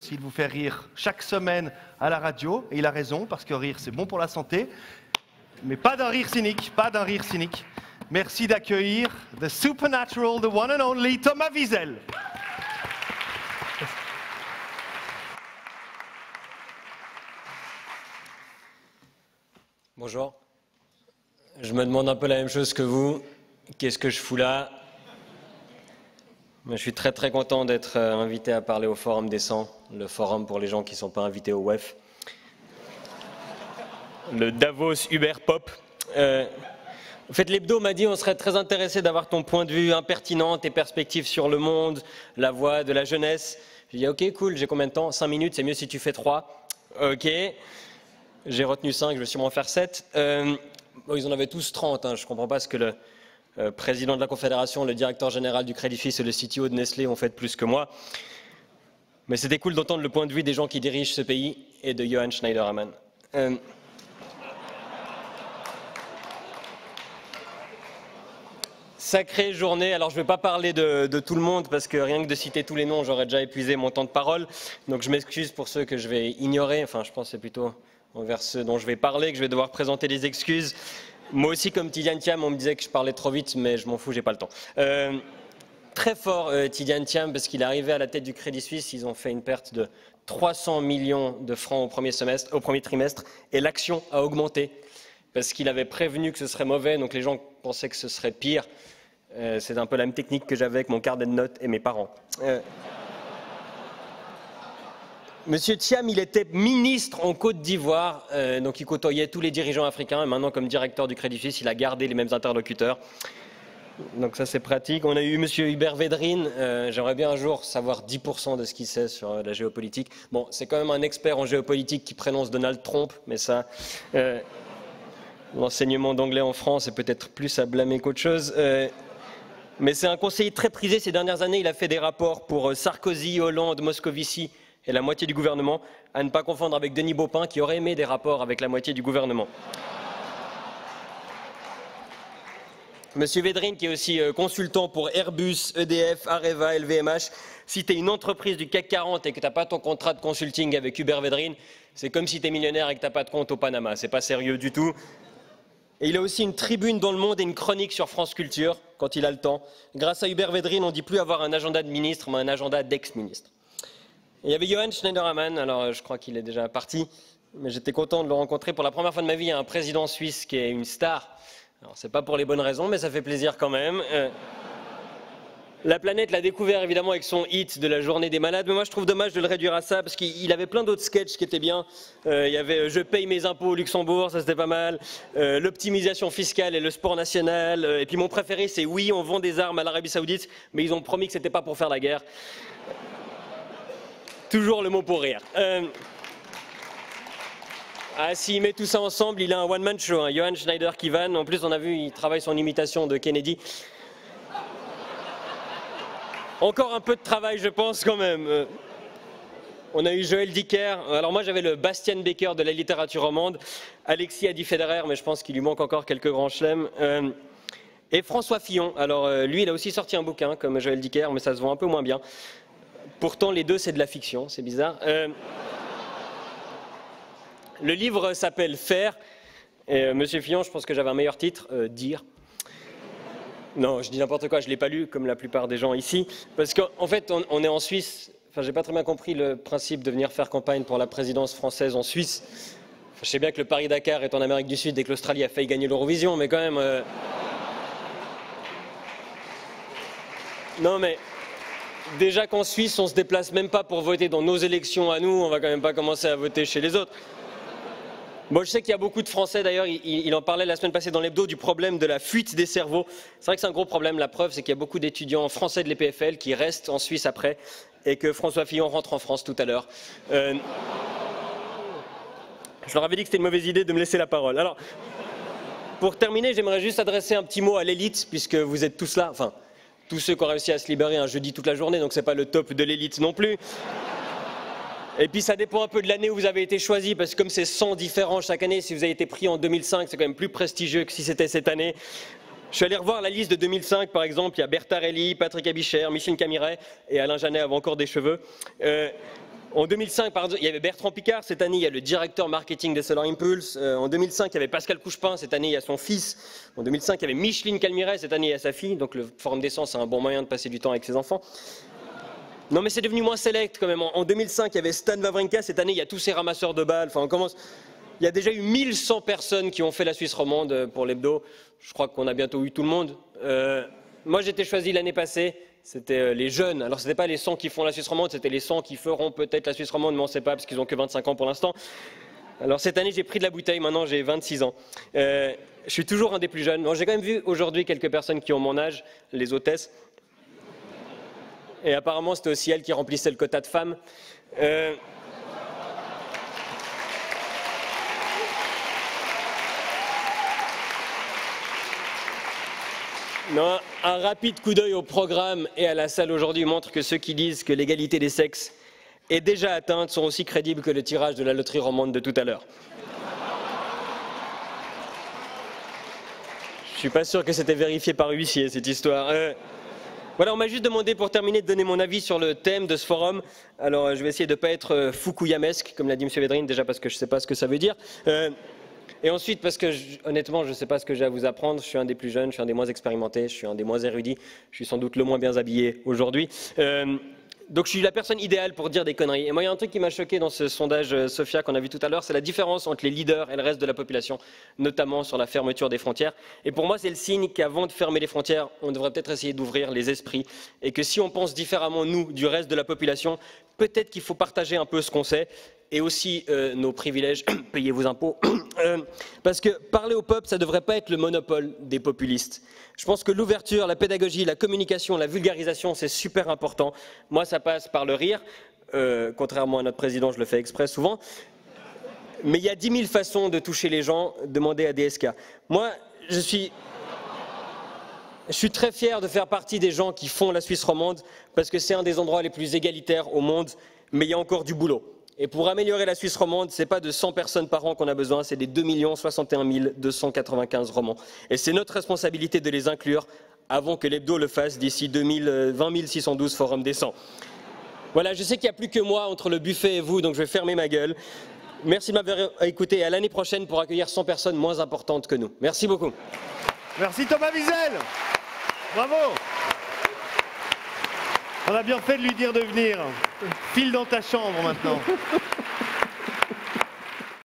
S'il vous fait rire chaque semaine à la radio, et il a raison, parce que rire c'est bon pour la santé, mais pas d'un rire cynique, pas d'un rire cynique. Merci d'accueillir the supernatural, the one and only Thomas Wiesel. Bonjour. Je me demande un peu la même chose que vous. Qu'est-ce que je fous là? Je suis très content d'être invité à parler au Forum des 100, le forum pour les gens qui ne sont pas invités au WEF. Le Davos Uber Pop. En fait, l'hebdo m'a dit on serait très intéressé d'avoir ton point de vue impertinent, tes perspectives sur le monde, la voix de la jeunesse. J'ai dit ok, cool, j'ai combien de temps? 5 minutes, c'est mieux si tu fais 3. Ok. J'ai retenu 5, je vais sûrement faire 7. Bon, ils en avaient tous 30, je ne comprends pas ce que le président de la Confédération, le directeur général du Crédit Suisse et le CTO de Nestlé ont fait de plus que moi. Mais c'était cool d'entendre le point de vue des gens qui dirigent ce pays et de Johann Schneiderman. Sacrée journée. Alors je ne vais pas parler de tout le monde parce que rien que de citer tous les noms, j'aurais déjà épuisé mon temps de parole. Donc je m'excuse pour ceux que je vais ignorer. Enfin, je pense que c'est plutôt envers ceux dont je vais parler que je vais devoir présenter des excuses. Moi aussi, comme Tidjane Thiam, on me disait que je parlais trop vite, mais je m'en fous, j'ai pas le temps. Très fort, Tidjane Thiam, parce qu'il est arrivé à la tête du Crédit Suisse. Ils ont fait une perte de 300 millions de francs au premier trimestre, et l'action a augmenté parce qu'il avait prévenu que ce serait mauvais, donc les gens pensaient que ce serait pire. C'est un peu la même technique que j'avais avec mon carnet de notes et mes parents. Monsieur Thiam, il était ministre en Côte d'Ivoire, donc il côtoyait tous les dirigeants africains, et maintenant comme directeur du Crédit Suisse, il a gardé les mêmes interlocuteurs. Donc ça c'est pratique. On a eu monsieur Hubert Védrine, j'aimerais bien un jour savoir 10% de ce qu'il sait sur la géopolitique. Bon, c'est quand même un expert en géopolitique qui prononce Donald Trump, mais ça, l'enseignement d'anglais en France est peut-être plus à blâmer qu'autre chose. Mais c'est un conseiller très prisé ces dernières années, il a fait des rapports pour Sarkozy, Hollande, Moscovici, et la moitié du gouvernement, à ne pas confondre avec Denis Baupin qui aurait aimé des rapports avec la moitié du gouvernement. Monsieur Védrine, qui est aussi consultant pour Airbus, EDF, Areva, LVMH, si tu es une entreprise du CAC 40 et que tu n'as pas ton contrat de consulting avec Hubert Védrine, c'est comme si tu es millionnaire et que tu n'as pas de compte au Panama. C'est pas sérieux du tout. Et il a aussi une tribune dans Le Monde et une chronique sur France Culture, quand il a le temps. Grâce à Hubert Védrine, on ne dit plus avoir un agenda de ministre, mais un agenda d'ex-ministre. Il y avait Johann Schneiderman, alors je crois qu'il est déjà parti, mais j'étais content de le rencontrer. Pour la première fois de ma vie, il y a un président suisse qui est une star. Alors c'est pas pour les bonnes raisons, mais ça fait plaisir quand même. La planète l'a découvert évidemment avec son hit de la journée des malades, mais moi je trouve dommage de le réduire à ça, parce qu'il avait plein d'autres sketchs qui étaient bien. Il y avait je paye mes impôts au Luxembourg, ça c'était pas mal. L'optimisation fiscale et le sport national. Et puis mon préféré c'est oui, on vend des armes à l'Arabie Saoudite, mais ils ont promis que c'était pas pour faire la guerre. Toujours le mot pour rire. S'il met tout ça ensemble, il a un one-man show, Johann Schneider qui vanne. En plus, on a vu, il travaille son imitation de Kennedy. Encore un peu de travail, je pense, quand même. On a eu Joël Dicker. Alors moi, j'avais le Bastian Becker de la littérature romande. Alexis a dit Federer, mais je pense qu'il lui manque encore quelques grands chelems. Et François Fillon. Alors lui, il a aussi sorti un bouquin, comme Joël Dicker, mais ça se vend un peu moins bien. Pourtant, les deux, c'est de la fiction, c'est bizarre. Le livre s'appelle Faire. Et Monsieur Fillon, je pense que j'avais un meilleur titre, Dire. Non, je dis n'importe quoi, je ne l'ai pas lu, comme la plupart des gens ici. Parce qu'en fait, on est en Suisse. Enfin, j'ai pas très bien compris le principe de venir faire campagne pour la présidence française en Suisse. Enfin, je sais bien que le Paris-Dakar est en Amérique du Sud et que l'Australie a failli gagner l'Eurovision, mais quand même... Non, mais... Déjà qu'en Suisse, on ne se déplace même pas pour voter dans nos élections à nous, on va quand même pas commencer à voter chez les autres. Bon, je sais qu'il y a beaucoup de Français, d'ailleurs, il en parlait la semaine passée dans l'hebdo, du problème de la fuite des cerveaux. C'est vrai que c'est un gros problème, la preuve, c'est qu'il y a beaucoup d'étudiants français de l'EPFL qui restent en Suisse après, et que François Fillon rentre en France tout à l'heure. Je leur avais dit que c'était une mauvaise idée de me laisser la parole. Alors, pour terminer, j'aimerais juste adresser un petit mot à l'élite, puisque vous êtes tous là, enfin... Tous ceux qui ont réussi à se libérer un jeudi toute la journée, donc c'est pas le top de l'élite non plus. Et puis ça dépend un peu de l'année où vous avez été choisi, parce que comme c'est 100 différents chaque année, si vous avez été pris en 2005, c'est quand même plus prestigieux que si c'était cette année. Je suis allé revoir la liste de 2005, par exemple, il y a Bertarelli, Patrick Abichère, Micheline Camiret, et Alain Janet avait encore des cheveux. En 2005, par exemple, il y avait Bertrand Picard. Cette année, il y a le directeur marketing de Solar Impulse. En 2005, il y avait Pascal Couchepin. Cette année, il y a son fils. En 2005, il y avait Micheline Calmiret. Cette année, il y a sa fille. Donc le Forum des 100, c'est un bon moyen de passer du temps avec ses enfants. Non, mais c'est devenu moins select quand même. En 2005, il y avait Stan Wawrinka. Cette année, il y a tous ces ramasseurs de balles. Enfin, on commence. Il y a déjà eu 1100 personnes qui ont fait la Suisse romande pour l'hebdo. Je crois qu'on a bientôt eu tout le monde. Moi, j'ai été choisi l'année passée. C'était les jeunes. Alors, ce n'était pas les 100 qui font la Suisse romande, c'était les 100 qui feront peut-être la Suisse romande, mais on ne sait pas parce qu'ils n'ont que 25 ans pour l'instant. Alors, cette année, j'ai pris de la bouteille. Maintenant, j'ai 26 ans. Je suis toujours un des plus jeunes. J'ai quand même vu aujourd'hui quelques personnes qui ont mon âge, les hôtesses. Et apparemment, c'était aussi elles qui remplissaient le quota de femmes. Non, un rapide coup d'œil au programme et à la salle aujourd'hui montre que ceux qui disent que l'égalité des sexes est déjà atteinte sont aussi crédibles que le tirage de la loterie romande de tout à l'heure. Je ne suis pas sûr que c'était vérifié par huissier, cette histoire. Voilà, on m'a juste demandé pour terminer de donner mon avis sur le thème de ce forum. Alors, je vais essayer de ne pas être fukuyamesque, comme l'a dit M. Védrine, déjà parce que je ne sais pas ce que ça veut dire. Et ensuite, parce que honnêtement, je ne sais pas ce que j'ai à vous apprendre. Je suis un des plus jeunes, je suis un des moins expérimentés, je suis un des moins érudits. Je suis sans doute le moins bien habillé aujourd'hui. Donc je suis la personne idéale pour dire des conneries. Et moi, il y a un truc qui m'a choqué dans ce sondage Sophia qu'on a vu tout à l'heure, c'est la différence entre les leaders et le reste de la population, notamment sur la fermeture des frontières. Et pour moi, c'est le signe qu'avant de fermer les frontières, on devrait peut-être essayer d'ouvrir les esprits. Et que si on pense différemment, nous, du reste de la population, peut-être qu'il faut partager un peu ce qu'on sait et aussi nos privilèges, payez vos impôts, parce que parler au peuple, ça ne devrait pas être le monopole des populistes. Je pense que l'ouverture, la pédagogie, la communication, la vulgarisation, c'est super important. Moi, ça passe par le rire, contrairement à notre président, je le fais exprès souvent. Mais il y a 10 000 façons de toucher les gens, demandez à DSK. Moi, je suis très fier de faire partie des gens qui font la Suisse romande, parce que c'est un des endroits les plus égalitaires au monde, mais il y a encore du boulot. Et pour améliorer la Suisse romande, ce n'est pas de 100 personnes par an qu'on a besoin, c'est des 2 61 295 romans. Et c'est notre responsabilité de les inclure avant que l'hebdo le fasse d'ici 20 612 forums décents. Voilà, je sais qu'il n'y a plus que moi entre le buffet et vous, donc je vais fermer ma gueule. Merci de m'avoir écouté et à l'année prochaine pour accueillir 100 personnes moins importantes que nous. Merci beaucoup. Merci Thomas Wiesel. Bravo. On a bien fait de lui dire de venir. File dans ta chambre maintenant.